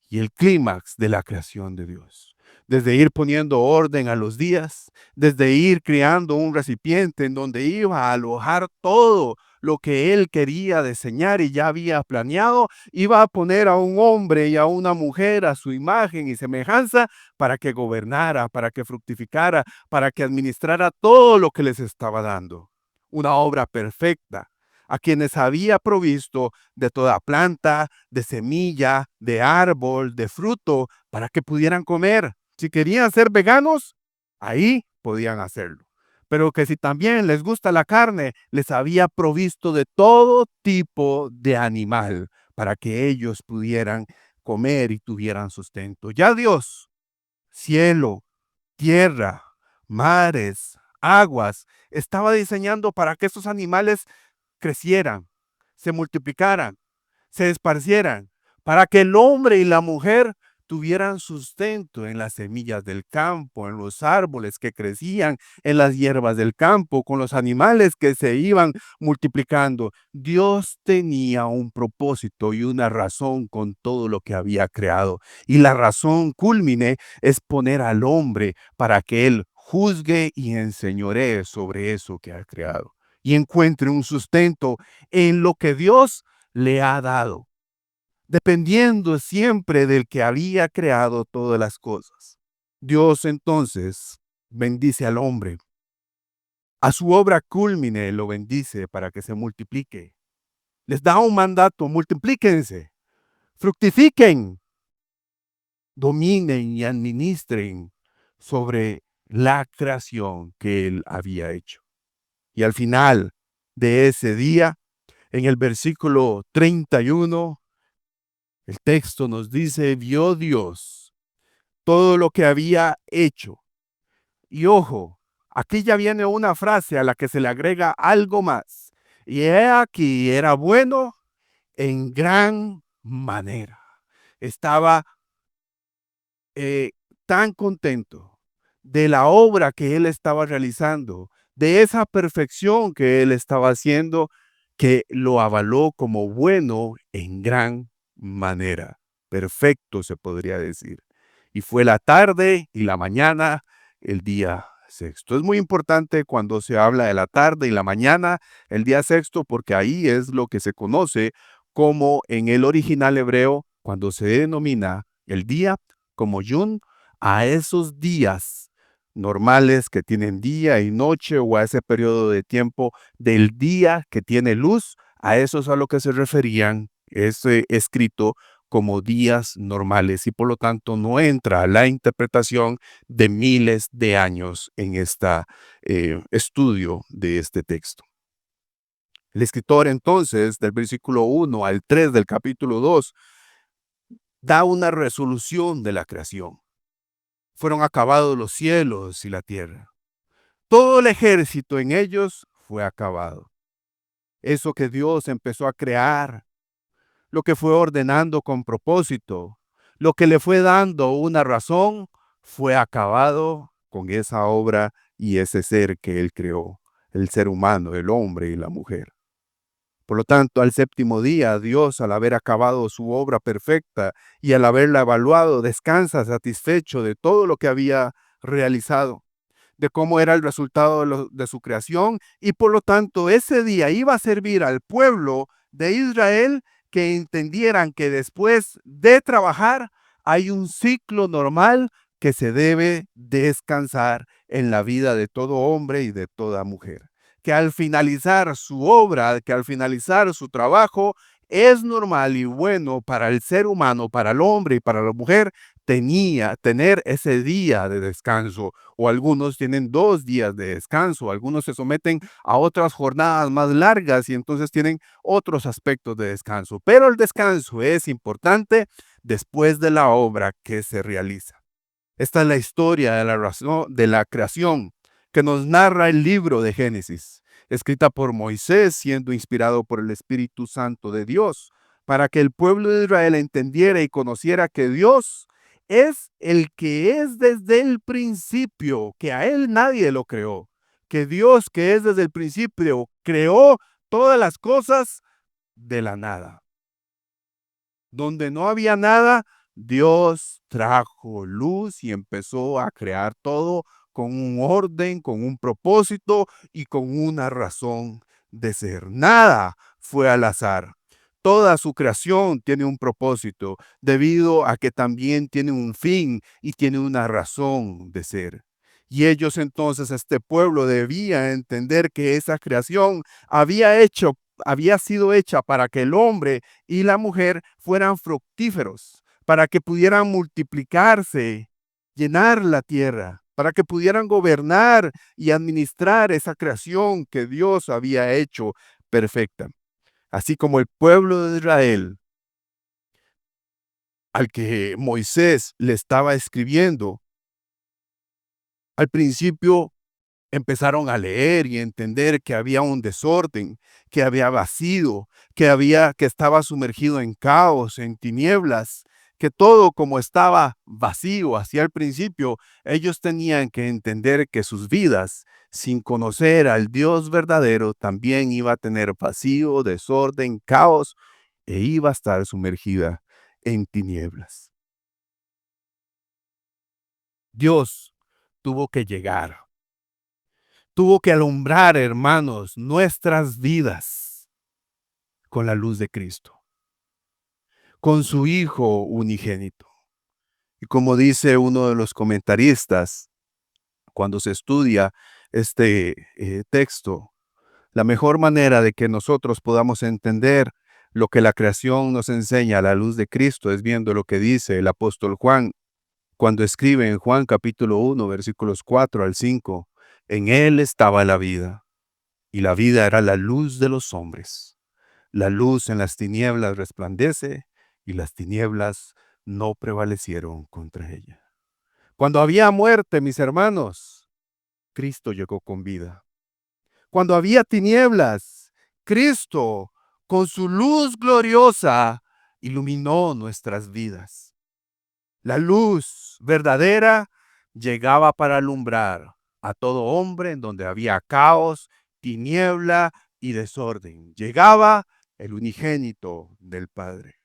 y el clímax de la creación de Dios. desde ir poniendo orden a los días, desde ir creando un recipiente en donde iba a alojar todo lo que él quería diseñar y ya había planeado, iba a poner a un hombre y a una mujer a su imagen y semejanza para que gobernara, para que fructificara, para que administrara todo lo que les estaba dando. Una obra perfecta, a quienes había provisto de toda planta, de semilla, de árbol, de fruto, para que pudieran comer. Si querían ser veganos, ahí podían hacerlo. Pero que si también les gusta la carne, les había provisto de todo tipo de animal para que ellos pudieran comer y tuvieran sustento. Ya Dios, cielo, tierra, mares, aguas, estaba diseñando para que esos animales crecieran, se multiplicaran, se esparcieran, para que el hombre y la mujer tuvieran sustento en las semillas del campo, en los árboles que crecían, en las hierbas del campo, con los animales que se iban multiplicando. Dios tenía un propósito y una razón con todo lo que había creado. Y la razón cúlmine es poner al hombre para que él juzgue y enseñoree sobre eso que ha creado y encuentre un sustento en lo que Dios le ha dado, dependiendo siempre del que había creado todas las cosas. Dios entonces bendice al hombre. A su obra cúlmine lo bendice para que se multiplique. Les da un mandato: multiplíquense, fructifiquen, dominen y administren sobre la creación que él había hecho. Y al final de ese día, en el versículo 31, el texto nos dice: vio Dios todo lo que había hecho. Y ojo, aquí ya viene una frase a la que se le agrega algo más. Y he aquí, era bueno en gran manera. Estaba eh, tan contento de la obra que él estaba realizando, de esa perfección que él estaba haciendo, que lo avaló como bueno en gran manera. Perfecto, se podría decir. Y fue la tarde y la mañana, el día sexto. Es muy importante cuando se habla de la tarde y la mañana, el día sexto, porque ahí es lo que se conoce como en el original hebreo, cuando se denomina el día como Yun, a esos días normales que tienen día y noche, o a ese periodo de tiempo del día que tiene luz, a eso es a lo que se referían ese escrito como días normales, y por lo tanto no entra a la interpretación de miles de años en este estudio de este texto. El escritor entonces del versículo 1 al 3 del capítulo 2 da una resolución de la creación. Fueron acabados los cielos y la tierra. Todo el ejército en ellos fue acabado. Eso que Dios empezó a crear, lo que fue ordenando con propósito, lo que le fue dando una razón, fue acabado con esa obra y ese ser que Él creó, el ser humano, el hombre y la mujer. Por lo tanto, al séptimo día, Dios, al haber acabado su obra perfecta y al haberla evaluado, descansa satisfecho de todo lo que había realizado, de cómo era el resultado de su creación, y por lo tanto ese día iba a servir al pueblo de Israel que entendieran que después de trabajar hay un ciclo normal que se debe descansar en la vida de todo hombre y de toda mujer. Que al finalizar su obra, que al finalizar su trabajo, es normal y bueno para el ser humano, para el hombre y para la mujer, tener ese día de descanso, o algunos tienen 2 días de descanso, algunos se someten a otras jornadas más largas y entonces tienen otros aspectos de descanso. Pero el descanso es importante después de la obra que se realiza. Esta es la historia de la creación que nos narra el libro de Génesis, escrita por Moisés, siendo inspirado por el Espíritu Santo de Dios, para que el pueblo de Israel entendiera y conociera que Dios es el que es desde el principio, que a él nadie lo creó, que Dios que es desde el principio creó todas las cosas de la nada. Donde no había nada, Dios trajo luz y empezó a crear todo con un orden, con un propósito y con una razón de ser. Nada fue al azar. Toda su creación tiene un propósito, debido a que también tiene un fin y tiene una razón de ser. Y ellos entonces, este pueblo debía entender que esa creación había sido hecha para que el hombre y la mujer fueran fructíferos, para que pudieran multiplicarse, llenar la tierra, para que pudieran gobernar y administrar esa creación que Dios había hecho perfecta. Así como el pueblo de Israel, al que Moisés le estaba escribiendo, al principio empezaron a leer y entender que había un desorden, que había vacío, que estaba sumergido en caos, en tinieblas, que todo como estaba vacío hacia el principio, ellos tenían que entender que sus vidas, sin conocer al Dios verdadero, también iba a tener vacío, desorden, caos e iba a estar sumergida en tinieblas. Dios tuvo que llegar, tuvo que alumbrar, hermanos, nuestras vidas con la luz de Cristo, con su Hijo unigénito. Y como dice uno de los comentaristas, cuando se estudia este texto, la mejor manera de que nosotros podamos entender lo que la creación nos enseña a la luz de Cristo es viendo lo que dice el apóstol Juan cuando escribe en Juan capítulo 1, versículos 4 al 5, en él estaba la vida, y la vida era la luz de los hombres. La luz en las tinieblas resplandece, y las tinieblas no prevalecieron contra ella. Cuando había muerte, mis hermanos, Cristo llegó con vida. Cuando había tinieblas, Cristo, con su luz gloriosa, iluminó nuestras vidas. La luz verdadera llegaba para alumbrar a todo hombre en donde había caos, tiniebla y desorden. Llegaba el unigénito del Padre.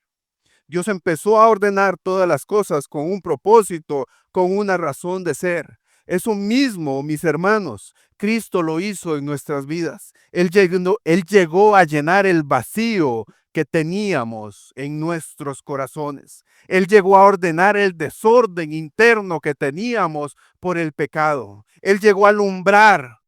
Dios empezó a ordenar todas las cosas con un propósito, con una razón de ser. Eso mismo, mis hermanos, Cristo lo hizo en nuestras vidas. Él llegó a llenar el vacío que teníamos en nuestros corazones. Él llegó a ordenar el desorden interno que teníamos por el pecado. Él llegó a alumbrar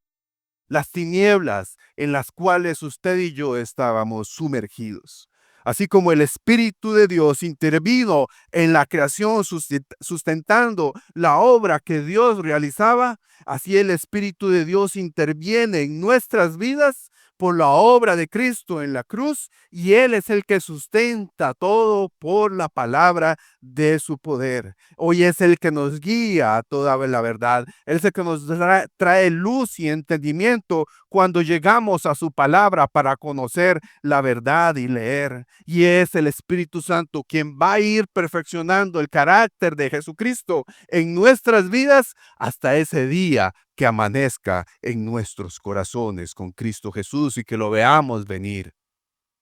las tinieblas en las cuales usted y yo estábamos sumergidos. Así como el Espíritu de Dios intervino en la creación sustentando la obra que Dios realizaba, así el Espíritu de Dios interviene en nuestras vidas por la obra de Cristo en la cruz, y Él es el que sustenta todo por la palabra de su poder. Hoy es el que nos guía a toda la verdad. Él es el que nos trae luz y entendimiento cuando llegamos a su palabra para conocer la verdad y leer. Y es el Espíritu Santo quien va a ir perfeccionando el carácter de Jesucristo en nuestras vidas hasta ese día que amanezca en nuestros corazones con Cristo Jesús y que lo veamos venir.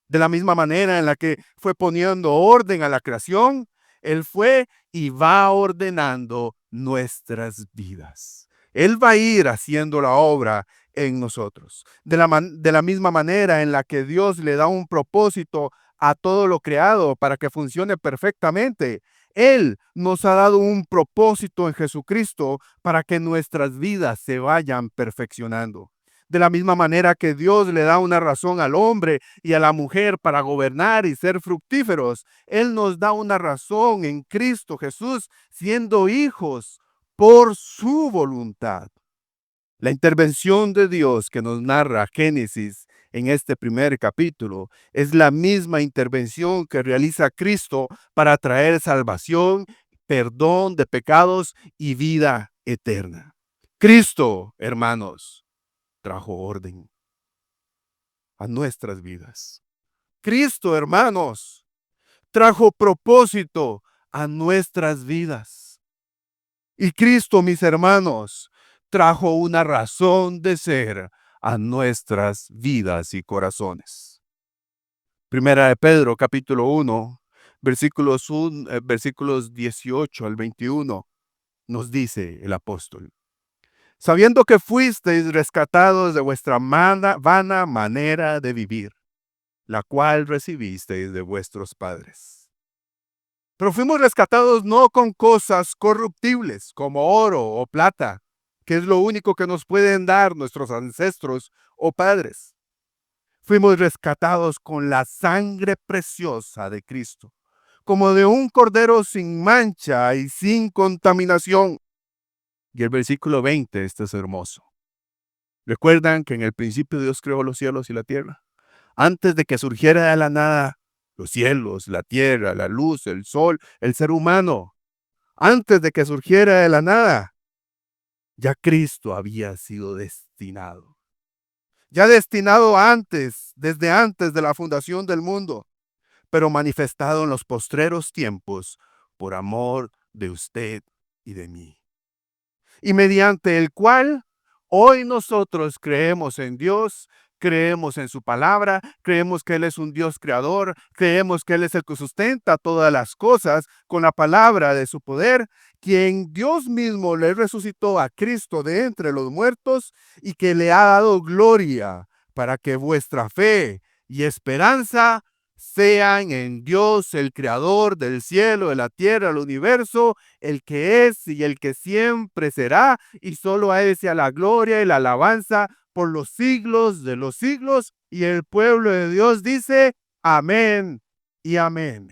De la misma manera en la que fue poniendo orden a la creación, Él fue y va ordenando nuestras vidas. Él va a ir haciendo la obra en nosotros. De la misma manera en la que Dios le da un propósito a todo lo creado para que funcione perfectamente, Él nos ha dado un propósito en Jesucristo para que nuestras vidas se vayan perfeccionando. De la misma manera que Dios le da una razón al hombre y a la mujer para gobernar y ser fructíferos, Él nos da una razón en Cristo Jesús, siendo hijos por su voluntad. La intervención de Dios que nos narra Génesis en este primer capítulo es la misma intervención que realiza Cristo para traer salvación, perdón de pecados y vida eterna. Cristo, hermanos, trajo orden a nuestras vidas. Cristo, hermanos, trajo propósito a nuestras vidas. Y Cristo, mis hermanos, trajo una razón de ser a nuestras vidas y corazones. Primera de Pedro, capítulo 1, Versículos 18 al 21 nos dice el apóstol: sabiendo que fuisteis rescatados de vuestra vana manera de vivir, la cual recibisteis de vuestros padres. Pero fuimos rescatados no con cosas corruptibles como oro o plata, que es lo único que nos pueden dar nuestros ancestros o padres. Fuimos rescatados con la sangre preciosa de Cristo, como de un cordero sin mancha y sin contaminación. Y el versículo 20, este es hermoso. ¿Recuerdan que en el principio Dios creó los cielos y la tierra? Antes de que surgiera de la nada los cielos, la tierra, la luz, el sol, el ser humano, antes de que surgiera de la nada, ya Cristo había sido destinado. Ya destinado antes, desde antes de la fundación del mundo, pero manifestado en los postreros tiempos por amor de usted y de mí, y mediante el cual hoy nosotros creemos en Dios, creemos en su palabra, creemos que Él es un Dios creador, creemos que Él es el que sustenta todas las cosas con la palabra de su poder, quien Dios mismo le resucitó a Cristo de entre los muertos y que le ha dado gloria para que vuestra fe y esperanza sean en Dios, el creador del cielo, de la tierra, del universo, el que es y el que siempre será, y solo a Él sea la gloria y la alabanza por los siglos de los siglos. Y el pueblo de Dios dice, amén y amén.